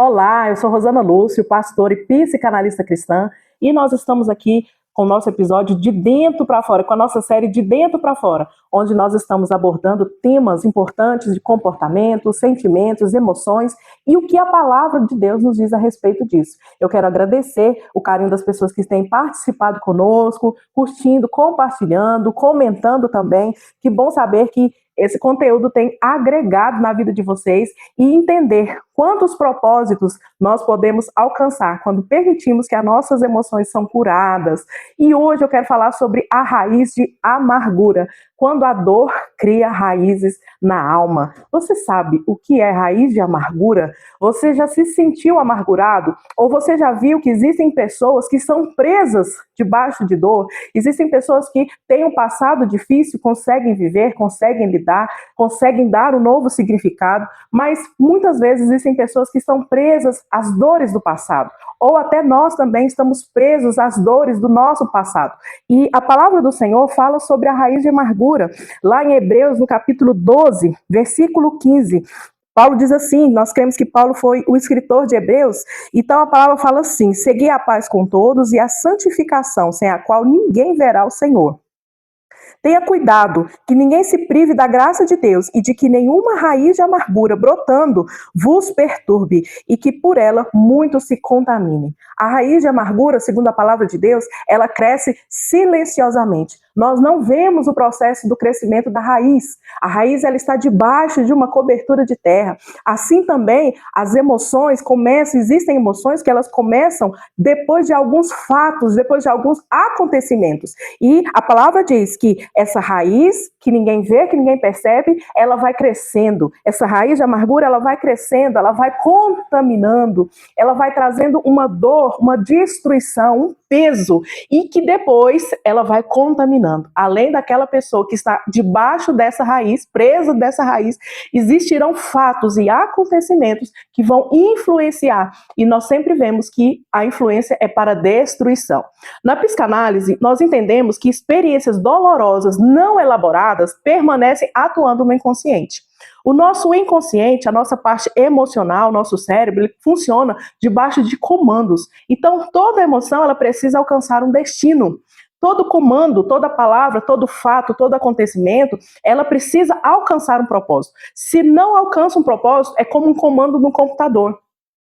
Olá, eu sou Rosana Lúcio, pastora e psicanalista cristã, e nós estamos aqui com o nosso episódio De Dentro para Fora, com a nossa série De Dentro para Fora, onde nós estamos abordando temas importantes de comportamentos, sentimentos, emoções e o que a palavra de Deus nos diz a respeito disso. Eu quero agradecer o carinho das pessoas que têm participado conosco, curtindo, compartilhando, comentando também. Que bom saber que esse conteúdo tem agregado na vida de vocês e entender quantos propósitos nós podemos alcançar quando permitimos que as nossas emoções são curadas. E hoje eu quero falar sobre a raiz de amargura, quando a dor cria raízes na alma. Você sabe o que é raiz de amargura? Você já se sentiu amargurado? Ou você já viu que existem pessoas que são presas debaixo de dor? Existem pessoas que têm um passado difícil, conseguem viver, conseguem lidar, conseguem dar um novo significado, mas muitas vezes existem pessoas que estão presas às dores do passado, ou até nós também estamos presos às dores do nosso passado. E a palavra do Senhor fala sobre a raiz de amargura, lá em Hebreus, no capítulo 12, versículo 15. Paulo diz assim, nós cremos que Paulo foi o escritor de Hebreus, então a palavra fala assim: segui a paz com todos e a santificação, sem a qual ninguém verá o Senhor. Tenha cuidado que ninguém se prive da graça de Deus e de que nenhuma raiz de amargura brotando vos perturbe e que por ela muitos se contaminem. A raiz de amargura, segundo a palavra de Deus, ela cresce silenciosamente. Nós não vemos o processo do crescimento da raiz. A raiz ela está debaixo de uma cobertura de terra. Assim também as emoções existem emoções que elas começam depois de alguns fatos, depois de alguns acontecimentos. E a palavra diz que essa raiz, que ninguém vê, que ninguém percebe, ela vai crescendo. Essa raiz de amargura, ela vai crescendo, ela vai contaminando, ela vai trazendo uma dor, uma destruição, um peso, e que depois ela vai contaminando. Além daquela pessoa que está debaixo dessa raiz, presa dessa raiz, existirão fatos e acontecimentos que vão influenciar. E nós sempre vemos que a influência é para destruição. Na psicanálise, nós entendemos que experiências dolorosas não elaboradas permanecem atuando no inconsciente. O nosso inconsciente, a nossa parte emocional, nosso cérebro, ele funciona debaixo de comandos. Então, toda emoção ela precisa alcançar um destino. Todo comando, toda palavra, todo fato, todo acontecimento, ela precisa alcançar um propósito. Se não alcança um propósito, é como um comando no computador.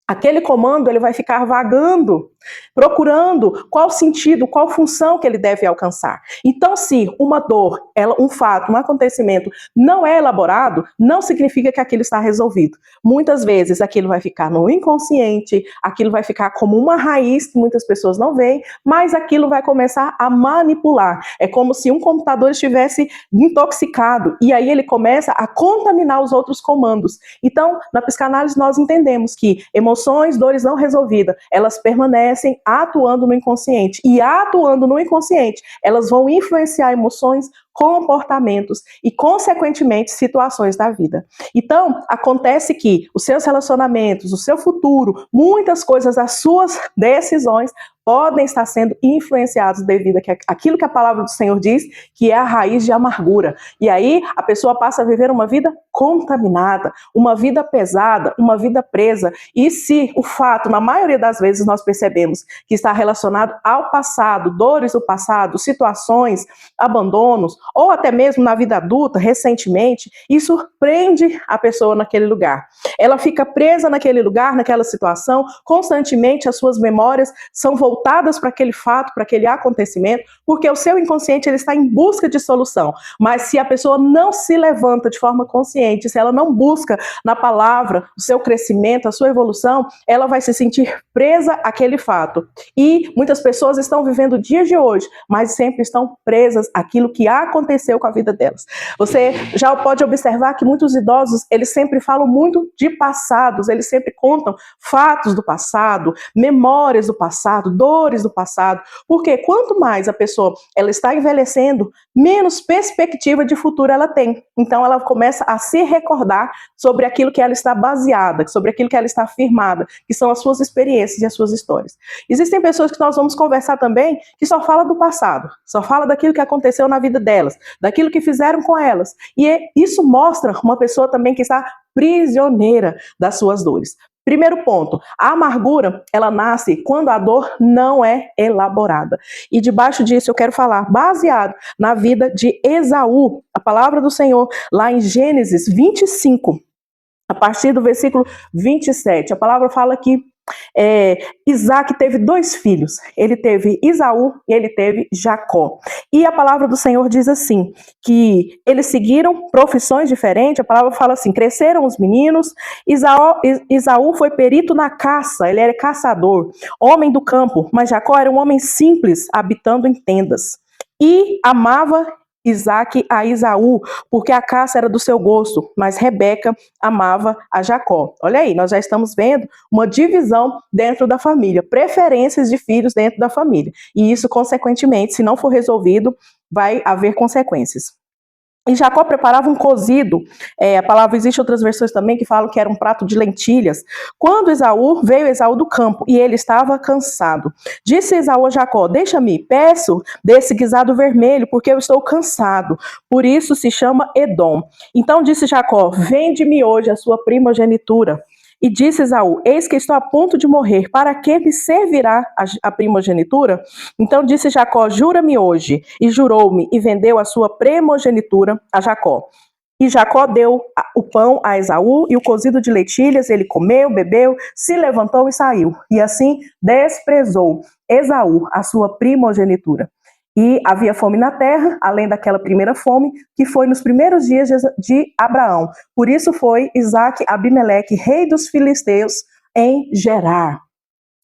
Aquele comando ele vai ficar vagando, procurando qual sentido, qual função que ele deve alcançar. Então, se uma dor, um fato, um acontecimento não é elaborado, não significa que aquilo está resolvido. Muitas vezes aquilo vai ficar no inconsciente, aquilo vai ficar como uma raiz que muitas pessoas não veem, mas aquilo vai começar a manipular. É como se um computador estivesse intoxicado e aí ele começa a contaminar os outros comandos. Então, na psicanálise nós entendemos que emoções, dores não resolvidas, elas permanecem atuando no inconsciente. E atuando no inconsciente, elas vão influenciar emoções, comportamentos e, consequentemente, situações da vida. Então, acontece que os seus relacionamentos, o seu futuro, muitas coisas das suas decisões podem estar sendo influenciados devido àquilo que a palavra do Senhor diz, que é a raiz de amargura. E aí a pessoa passa a viver uma vida contaminada, uma vida pesada, uma vida presa. E se o fato, na maioria das vezes, nós percebemos que está relacionado ao passado, dores do passado, situações, abandonos, ou até mesmo na vida adulta, recentemente, isso prende a pessoa naquele lugar. Ela fica presa naquele lugar, naquela situação, constantemente as suas memórias são voltadas para aquele fato, para aquele acontecimento, porque o seu inconsciente ele está em busca de solução. Mas se a pessoa não se levanta de forma consciente, se ela não busca na palavra o seu crescimento, a sua evolução, ela vai se sentir presa àquele fato. E muitas pessoas estão vivendo o dia de hoje, mas sempre estão presas àquilo que aconteceu com a vida delas. Você já pode observar que muitos idosos, eles sempre falam muito de passados, eles sempre contam fatos do passado, memórias do passado, dores do passado, porque quanto mais a pessoa ela está envelhecendo, menos perspectiva de futuro ela tem. Então ela começa a se recordar sobre aquilo que ela está baseada, sobre aquilo que ela está firmada, que são as suas experiências e as suas histórias. Existem pessoas que nós vamos conversar também que só fala do passado, só fala daquilo que aconteceu na vida delas, daquilo que fizeram com elas. E isso mostra uma pessoa também que está prisioneira das suas dores. Primeiro ponto, a amargura, ela nasce quando a dor não é elaborada. E debaixo disso eu quero falar, baseado na vida de Esaú, a palavra do Senhor, lá em Gênesis 25, a partir do versículo 27, a palavra fala que Isaac teve 2 filhos, ele teve Esaú e ele teve Jacó. E a palavra do Senhor diz assim, que eles seguiram profissões diferentes, a palavra fala assim, cresceram os meninos, Esaú foi perito na caça, ele era caçador, homem do campo, mas Jacó era um homem simples, habitando em tendas. E amava Isaac a Esaú, porque a caça era do seu gosto, mas Rebeca amava a Jacó. Olha aí, nós já estamos vendo uma divisão dentro da família, preferências de filhos dentro da família. E isso, consequentemente, se não for resolvido, vai haver consequências. E Jacó preparava um cozido, a palavra, existe outras versões também que falam que era um prato de lentilhas. Quando veio Esaú do campo e ele estava cansado. Disse Esaú a Jacó, deixa-me, peço desse guisado vermelho, porque eu estou cansado. Por isso se chama Edom. Então disse Jacó, vende-me hoje a sua primogenitura. E disse Esaú, eis que estou a ponto de morrer, para que me servirá a primogenitura? Então disse Jacó, jura-me hoje. E jurou-me, e vendeu a sua primogenitura a Jacó. E Jacó deu o pão a Esaú, e o cozido de lentilhas, ele comeu, bebeu, se levantou e saiu. E assim desprezou Esaú a sua primogenitura. E havia fome na terra, além daquela primeira fome, que foi nos primeiros dias de Abraão. Por isso foi Isaac Abimeleque, rei dos filisteus, em Gerar.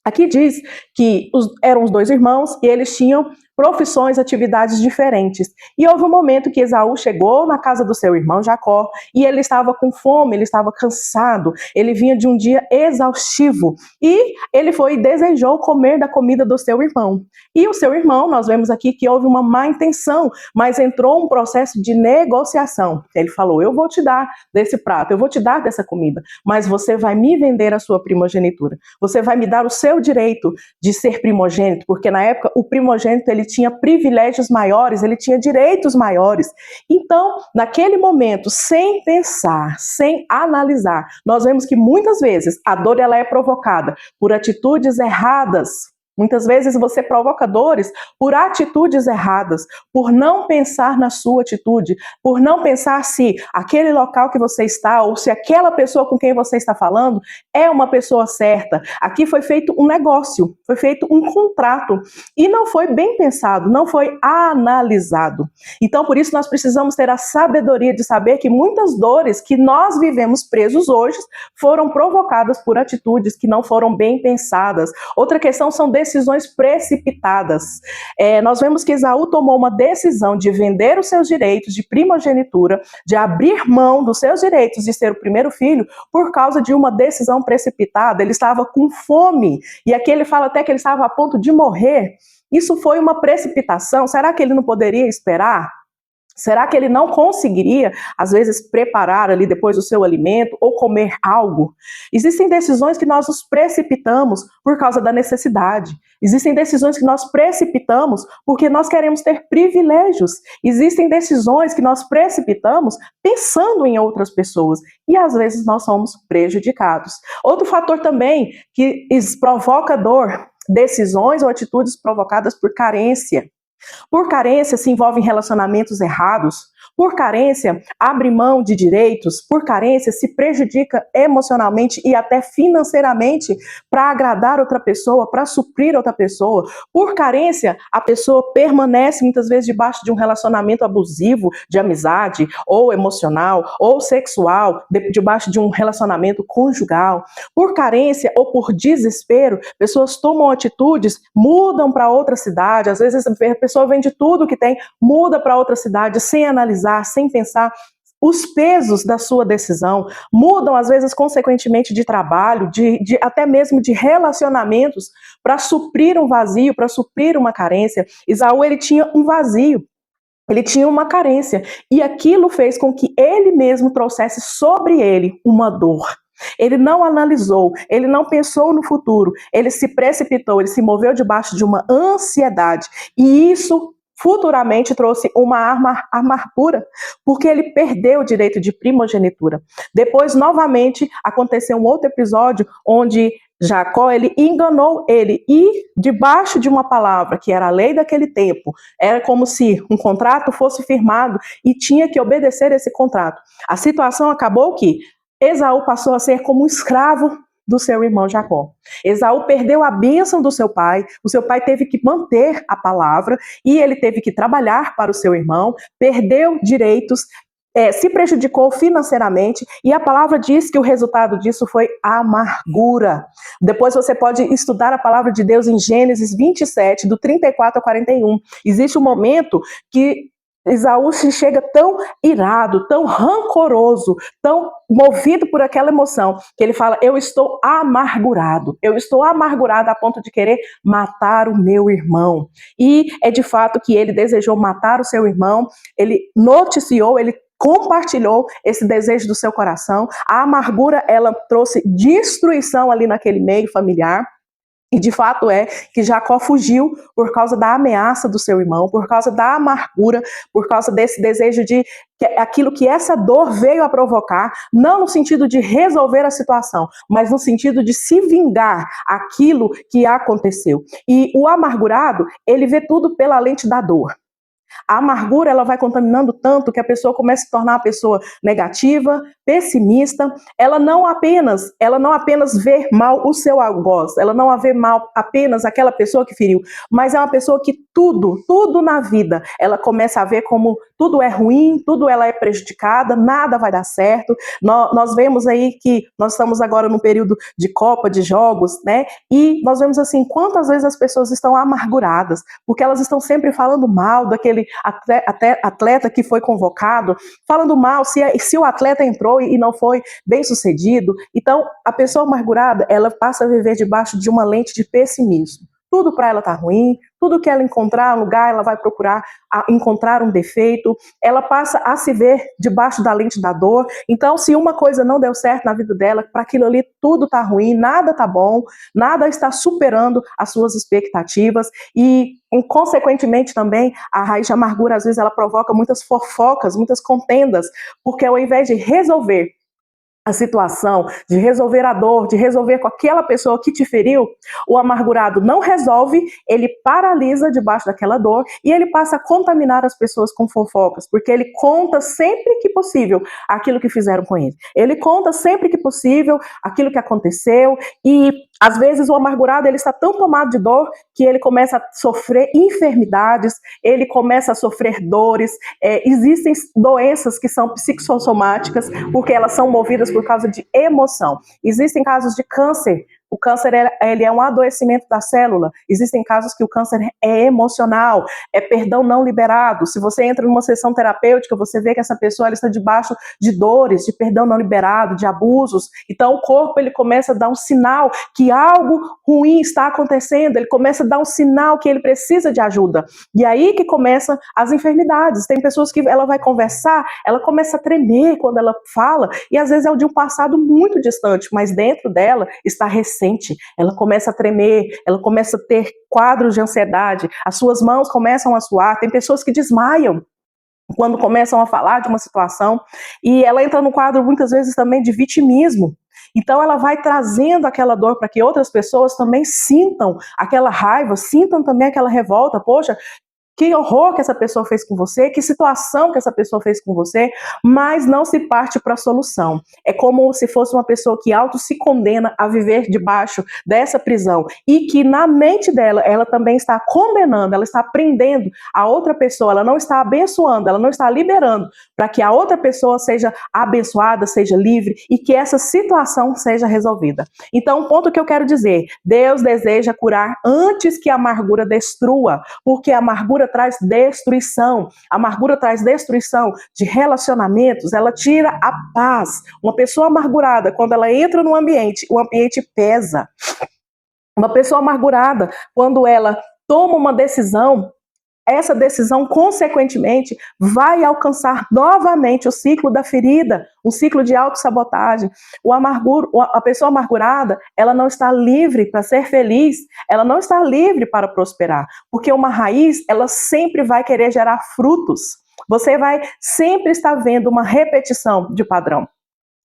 Aqui diz que eram os 2 irmãos e eles tinham profissões, atividades diferentes. E houve um momento que Esaú chegou na casa do seu irmão Jacó e ele estava com fome, ele estava cansado, ele vinha de um dia exaustivo e ele foi e desejou comer da comida do seu irmão. E o seu irmão, nós vemos aqui que houve uma má intenção, mas entrou um processo de negociação. Ele falou, eu vou te dar desse prato, eu vou te dar dessa comida, mas você vai me vender a sua primogenitura. Você vai me dar o seu direito de ser primogênito, porque na época o primogênito ele tinha privilégios maiores, ele tinha direitos maiores. Então, naquele momento, sem pensar, sem analisar, nós vemos que muitas vezes a dor ela é provocada por atitudes erradas. Muitas vezes você provoca dores por atitudes erradas, por não pensar na sua atitude, por não pensar se aquele local que você está ou se aquela pessoa com quem você está falando é uma pessoa certa. Aqui foi feito um negócio, foi feito um contrato e não foi bem pensado, não foi analisado. Então, por isso nós precisamos ter a sabedoria de saber que muitas dores que nós vivemos presos hoje foram provocadas por atitudes que não foram bem pensadas. Outra questão são decisões precipitadas. Nós vemos que Esaú tomou uma decisão de vender os seus direitos de primogenitura, de abrir mão dos seus direitos de ser o primeiro filho, por causa de uma decisão precipitada. Ele estava com fome, e aqui ele fala até que ele estava a ponto de morrer. Isso foi uma precipitação? Será que ele não poderia esperar? Será que ele não conseguiria, às vezes, preparar ali depois o seu alimento ou comer algo? Existem decisões que nós nos precipitamos por causa da necessidade. Existem decisões que nós precipitamos porque nós queremos ter privilégios. Existem decisões que nós precipitamos pensando em outras pessoas. E, às vezes, nós somos prejudicados. Outro fator também que provoca dor, decisões ou atitudes provocadas por carência. Por carência se envolvem relacionamentos errados, por carência abre mão de direitos, por carência se prejudica emocionalmente e até financeiramente para agradar outra pessoa, para suprir outra pessoa. Por carência a pessoa permanece muitas vezes debaixo de um relacionamento abusivo, de amizade, ou emocional, ou sexual, debaixo de um relacionamento conjugal. Por carência ou por desespero, pessoas tomam atitudes, mudam para outra cidade, às vezes a pessoa vende tudo que tem, muda para outra cidade sem analisar, sem pensar os pesos da sua decisão, mudam às vezes consequentemente de trabalho, até mesmo de relacionamentos para suprir um vazio, para suprir uma carência. Esaú, ele tinha um vazio, ele tinha uma carência e aquilo fez com que ele mesmo trouxesse sobre ele uma dor. Ele não analisou, ele não pensou no futuro, ele se precipitou, ele se moveu debaixo de uma ansiedade e isso futuramente trouxe uma amargura, porque ele perdeu o direito de primogenitura. Depois, novamente, aconteceu um outro episódio onde Jacó, ele enganou ele, e debaixo de uma palavra, que era a lei daquele tempo, era como se um contrato fosse firmado e tinha que obedecer esse contrato. A situação acabou que Esaú passou a ser como um escravo do seu irmão Jacó. Esaú perdeu a bênção do seu pai, o seu pai teve que manter a palavra e ele teve que trabalhar para o seu irmão, perdeu direitos, se prejudicou financeiramente, e a palavra diz que o resultado disso foi amargura. Depois você pode estudar a palavra de Deus em Gênesis 27, do 34 ao 41. Existe um momento que Esaú se chega tão irado, tão rancoroso, tão movido por aquela emoção, que ele fala: eu estou amargurado a ponto de querer matar o meu irmão. E é de fato que ele desejou matar o seu irmão, ele noticiou, ele compartilhou esse desejo do seu coração. A amargura, ela trouxe destruição ali naquele meio familiar. E de fato é que Jacó fugiu por causa da ameaça do seu irmão, por causa da amargura, por causa desse desejo de aquilo que essa dor veio a provocar, não no sentido de resolver a situação, mas no sentido de se vingar aquilo que aconteceu. E o amargurado, ele vê tudo pela lente da dor. A amargura, ela vai contaminando tanto que a pessoa começa a se tornar uma pessoa negativa, pessimista. Ela não apenas vê mal o seu algoz, ela não vê mal apenas aquela pessoa que feriu, mas é uma pessoa que tudo na vida, ela começa a ver como tudo é ruim, tudo ela é prejudicada, nada vai dar certo. Nós vemos aí que nós estamos agora num período de Copa, de jogos, né? E nós vemos assim, quantas vezes as pessoas estão amarguradas, porque elas estão sempre falando mal daquele atleta que foi convocado, falando mal se o atleta entrou e não foi bem sucedido. Então, a pessoa amargurada, ela passa a viver debaixo de uma lente de pessimismo. Tudo para ela tá ruim, tudo que ela encontrar um lugar, ela vai procurar encontrar um defeito, ela passa a se ver debaixo da lente da dor. Então, se uma coisa não deu certo na vida dela, para aquilo ali tudo tá ruim, nada tá bom, nada está superando as suas expectativas, e consequentemente também a raiz de amargura, às vezes, ela provoca muitas fofocas, muitas contendas, porque ao invés de resolver a situação, de resolver a dor, de resolver com aquela pessoa que te feriu, o amargurado não resolve, ele paralisa debaixo daquela dor e ele passa a contaminar as pessoas com fofocas, porque ele conta sempre que possível aquilo que fizeram com ele. Ele conta sempre que possível aquilo que aconteceu, e às vezes o amargurado, ele está tão tomado de dor que ele começa a sofrer enfermidades, ele começa a sofrer dores. Existem doenças que são psicossomáticas, porque elas são movidas por causa de emoção. Existem casos de câncer. O câncer, ele é um adoecimento da célula. Existem casos que o câncer é emocional, é perdão não liberado. Se você entra numa sessão terapêutica, você vê que essa pessoa, ela está debaixo de dores, de perdão não liberado, de abusos. Então o corpo, ele começa a dar um sinal que algo ruim está acontecendo, ele começa a dar um sinal que ele precisa de ajuda. E aí que começam as enfermidades. Tem pessoas que ela vai conversar, ela começa a tremer quando ela fala, e às vezes é de um passado muito distante, mas dentro dela está recente. Ela começa a tremer, ela começa a ter quadros de ansiedade, as suas mãos começam a suar. Tem pessoas que desmaiam quando começam a falar de uma situação, e ela entra no quadro muitas vezes também de vitimismo. Então ela vai trazendo aquela dor para que outras pessoas também sintam aquela raiva, sintam também aquela revolta. Poxa, que horror que essa pessoa fez com você, que situação que essa pessoa fez com você, mas não se parte para a solução. É como se fosse uma pessoa que auto se condena a viver debaixo dessa prisão, e que na mente dela, ela também está condenando, ela está prendendo a outra pessoa, ela não está abençoando, ela não está liberando para que a outra pessoa seja abençoada, seja livre, e que essa situação seja resolvida. Então, o ponto que eu quero dizer, Deus deseja curar antes que a amargura destrua, porque a amargura traz destruição. A amargura traz destruição de relacionamentos, ela tira a paz. Uma pessoa amargurada, quando ela entra no ambiente, o ambiente pesa. Uma pessoa amargurada, quando ela toma uma decisão, essa decisão, consequentemente, vai alcançar novamente o ciclo da ferida, um ciclo de autossabotagem. A pessoa amargurada, ela não está livre para ser feliz, ela não está livre para prosperar, porque uma raiz, ela sempre vai querer gerar frutos. Você vai sempre estar vendo uma repetição de padrão.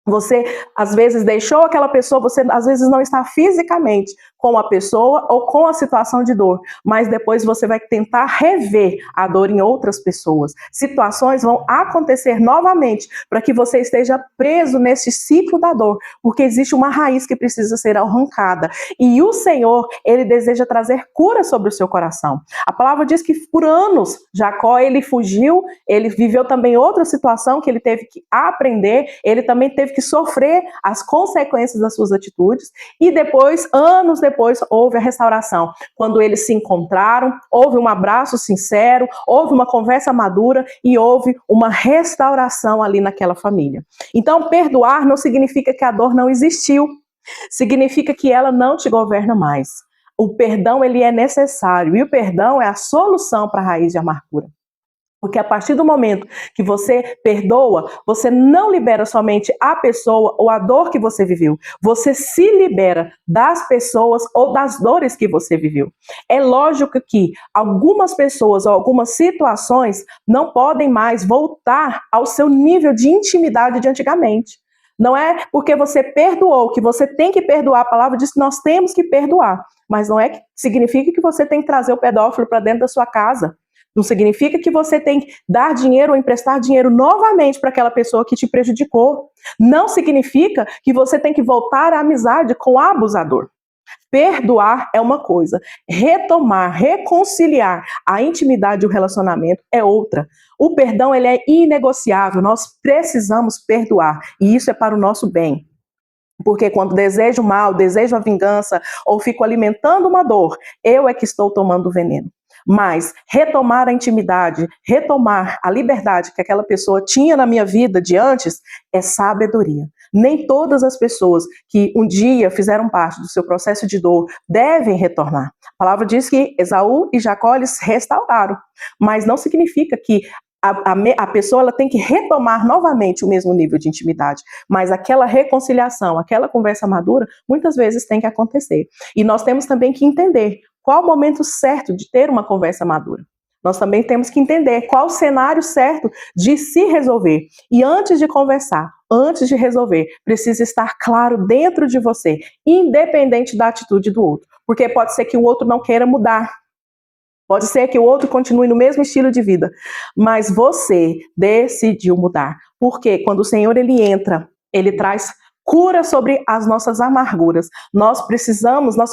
Você, às vezes, deixou aquela pessoa, você, às vezes, não está fisicamente com a pessoa ou com a situação de dor, mas depois você vai tentar rever a dor em outras pessoas. Situações vão acontecer novamente para que você esteja preso nesse ciclo da dor, porque existe uma raiz que precisa ser arrancada. E o Senhor, Ele deseja trazer cura sobre o seu coração. A palavra diz que por anos, Jacó, ele fugiu, ele viveu também outra situação que ele teve que aprender, ele também teve que sofrer as consequências das suas atitudes, e depois, anos depois, houve a restauração. Quando eles se encontraram, houve um abraço sincero, houve uma conversa madura e houve uma restauração ali naquela família. Então, perdoar não significa que a dor não existiu, significa que ela não te governa mais. O perdão, ele é necessário, e o perdão é a solução para a raiz de amargura. Porque a partir do momento que você perdoa, você não libera somente a pessoa ou a dor que você viveu. Você se libera das pessoas ou das dores que você viveu. É lógico que algumas pessoas ou algumas situações não podem mais voltar ao seu nível de intimidade de antigamente. Não é porque você perdoou que você tem que perdoar. A palavra diz que nós temos que perdoar. Mas não é que significa que você tem que trazer o pedófilo para dentro da sua casa. Não significa que você tem que dar dinheiro ou emprestar dinheiro novamente para aquela pessoa que te prejudicou. Não significa que você tem que voltar à amizade com o abusador. Perdoar é uma coisa, retomar, reconciliar a intimidade e o relacionamento é outra. O perdão, ele é inegociável, nós precisamos perdoar, e isso é para o nosso bem. Porque quando desejo o mal, desejo a vingança, ou fico alimentando uma dor, eu é que estou tomando veneno. Mas retomar a intimidade, retomar a liberdade que aquela pessoa tinha na minha vida de antes, é sabedoria. Nem todas as pessoas que um dia fizeram parte do seu processo de dor devem retornar. A palavra diz que Esaú e Jacó eles restauraram, mas não significa que a pessoa ela tem que retomar novamente o mesmo nível de intimidade, mas aquela reconciliação, aquela conversa madura, muitas vezes tem que acontecer. E nós temos também que entender qual o momento certo de ter uma conversa madura. Nós também temos que entender qual o cenário certo de se resolver. E antes de conversar, antes de resolver, precisa estar claro dentro de você, independente da atitude do outro. Porque pode ser que o outro não queira mudar. Pode ser que o outro continue no mesmo estilo de vida, mas você decidiu mudar. Porque quando o Senhor ele entra, ele traz cura sobre as nossas amarguras. Nós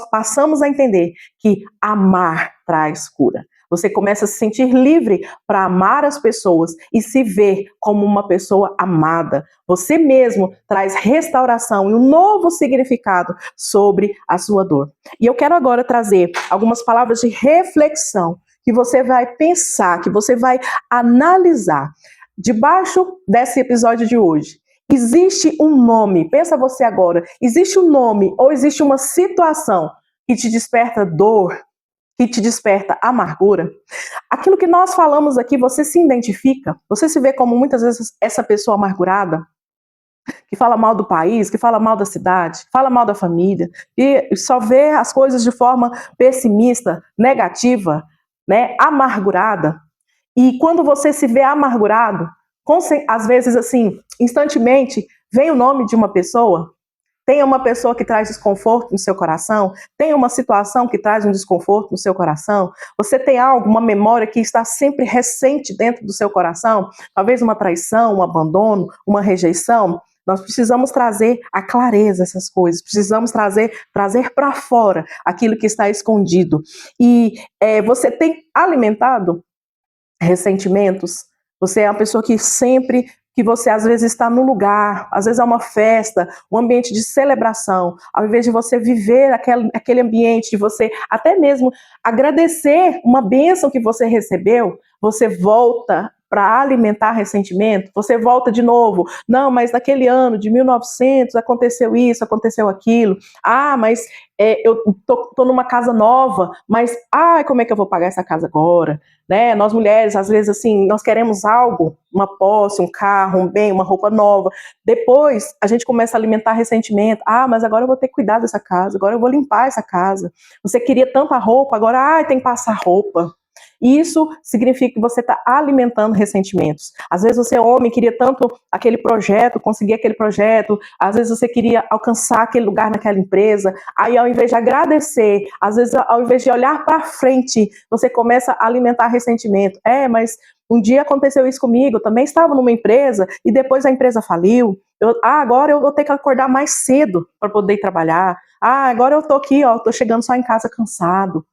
passamos a entender que amar traz cura. Você começa a se sentir livre para amar as pessoas e se ver como uma pessoa amada. Você mesmo traz restauração e um novo significado sobre a sua dor. E eu quero agora trazer algumas palavras de reflexão que você vai pensar, que você vai analisar. Debaixo desse episódio de hoje, existe um nome, pensa você agora, existe um nome ou existe uma situação que te desperta dor, que te desperta amargura? Aquilo que nós falamos aqui, você se identifica? Você se vê como muitas vezes essa pessoa amargurada? Que fala mal do país, que fala mal da cidade, fala mal da família, e só vê as coisas de forma pessimista, negativa, né, amargurada. E quando você se vê amargurado, às vezes assim, instantemente, vem o nome de uma pessoa. Tem uma pessoa que traz desconforto no seu coração? Tem uma situação que traz um desconforto no seu coração? Você tem algo, uma memória que está sempre recente dentro do seu coração? Talvez uma traição, um abandono, uma rejeição? Nós precisamos trazer a clareza essas coisas, precisamos trazer para fora aquilo que está escondido. E você tem alimentado ressentimentos? Você é uma pessoa que sempre... que você às vezes está num lugar, às vezes é uma festa, um ambiente de celebração, ao invés de você viver aquele ambiente, de você até mesmo agradecer uma bênção que você recebeu, você volta para alimentar ressentimento? Você volta de novo. Não, mas naquele ano de 1900 aconteceu isso, aconteceu aquilo. Ah, mas eu tô numa casa nova, mas como é que eu vou pagar essa casa agora? Né? Nós mulheres, às vezes, assim, nós queremos algo, uma posse, um carro, um bem, uma roupa nova. Depois, a gente começa a alimentar ressentimento. Mas agora eu vou ter que cuidar dessa casa, agora eu vou limpar essa casa. Você queria tanta roupa, agora, tem que passar roupa. Isso significa que você está alimentando ressentimentos. Às vezes você, homem, queria tanto aquele projeto, conseguir aquele projeto, às vezes você queria alcançar aquele lugar naquela empresa, aí ao invés de agradecer, às vezes ao invés de olhar para frente, você começa a alimentar ressentimento. Mas um dia aconteceu isso comigo, eu também estava numa empresa e depois a empresa faliu. Agora eu vou ter que acordar mais cedo para poder trabalhar. Agora eu estou aqui, estou chegando só em casa cansado.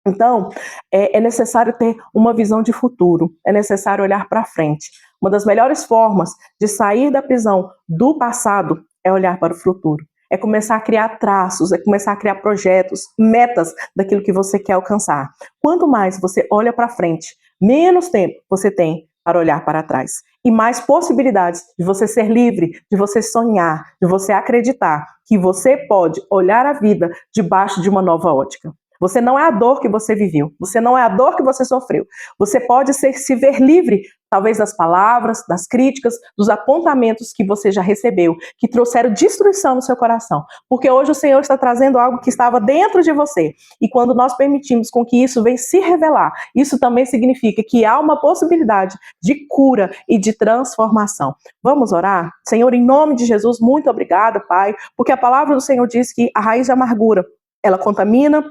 Então, é necessário ter uma visão de futuro, é necessário olhar para frente. Uma das melhores formas de sair da prisão do passado é olhar para o futuro. É começar a criar traços, é começar a criar projetos, metas daquilo que você quer alcançar. Quanto mais você olha para frente, menos tempo você tem para olhar para trás. E mais possibilidades de você ser livre, de você sonhar, de você acreditar que você pode olhar a vida debaixo de uma nova ótica. Você não é a dor que você viveu, você não é a dor que você sofreu. Você pode se ver livre, talvez das palavras, das críticas, dos apontamentos que você já recebeu, que trouxeram destruição no seu coração. Porque hoje o Senhor está trazendo algo que estava dentro de você. E quando nós permitimos com que isso venha se revelar, isso também significa que há uma possibilidade de cura e de transformação. Vamos orar? Senhor, em nome de Jesus, muito obrigada, Pai, porque a palavra do Senhor diz que a raiz de amargura, ela contamina,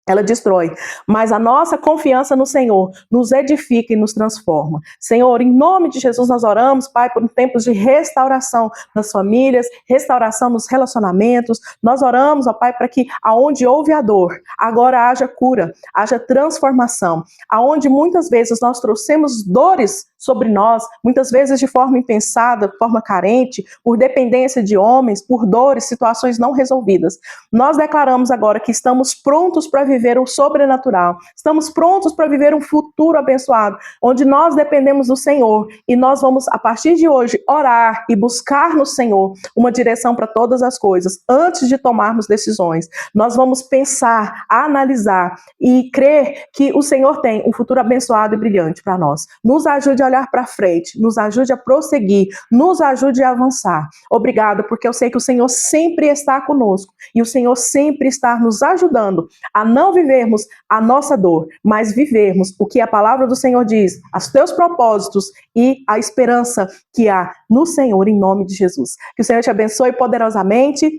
ela destrói, mas a nossa confiança no Senhor nos edifica e nos transforma. Senhor, em nome de Jesus nós oramos, Pai, por tempos de restauração nas famílias, restauração nos relacionamentos. Nós oramos, ó Pai, para que aonde houve a dor, agora haja cura, haja transformação. Aonde muitas vezes nós trouxemos dores sobre nós, muitas vezes de forma impensada, de forma carente, por dependência de homens, por dores, situações não resolvidas. Nós declaramos agora que estamos prontos para viver o sobrenatural, estamos prontos para viver um futuro abençoado, onde nós dependemos do Senhor e nós vamos, a partir de hoje, orar e buscar no Senhor uma direção para todas as coisas, antes de tomarmos decisões. Nós vamos pensar, analisar e crer que o Senhor tem um futuro abençoado e brilhante para nós. Nos ajude a olhar para frente, nos ajude a prosseguir, nos ajude a avançar. Obrigada, porque eu sei que o Senhor sempre está conosco e o Senhor sempre está nos ajudando a não vivermos a nossa dor, mas vivermos o que a palavra do Senhor diz, os teus propósitos e a esperança que há no Senhor, em nome de Jesus. Que o Senhor te abençoe poderosamente.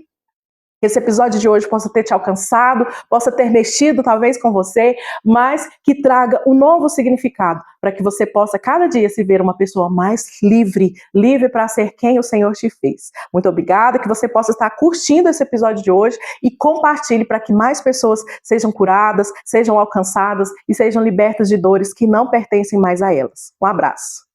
Que esse episódio de hoje possa ter te alcançado, possa ter mexido talvez com você, mas que traga um novo significado, para que você possa cada dia se ver uma pessoa mais livre, livre para ser quem o Senhor te fez. Muito obrigada, que você possa estar curtindo esse episódio de hoje e compartilhe para que mais pessoas sejam curadas, sejam alcançadas e sejam libertas de dores que não pertencem mais a elas. Um abraço.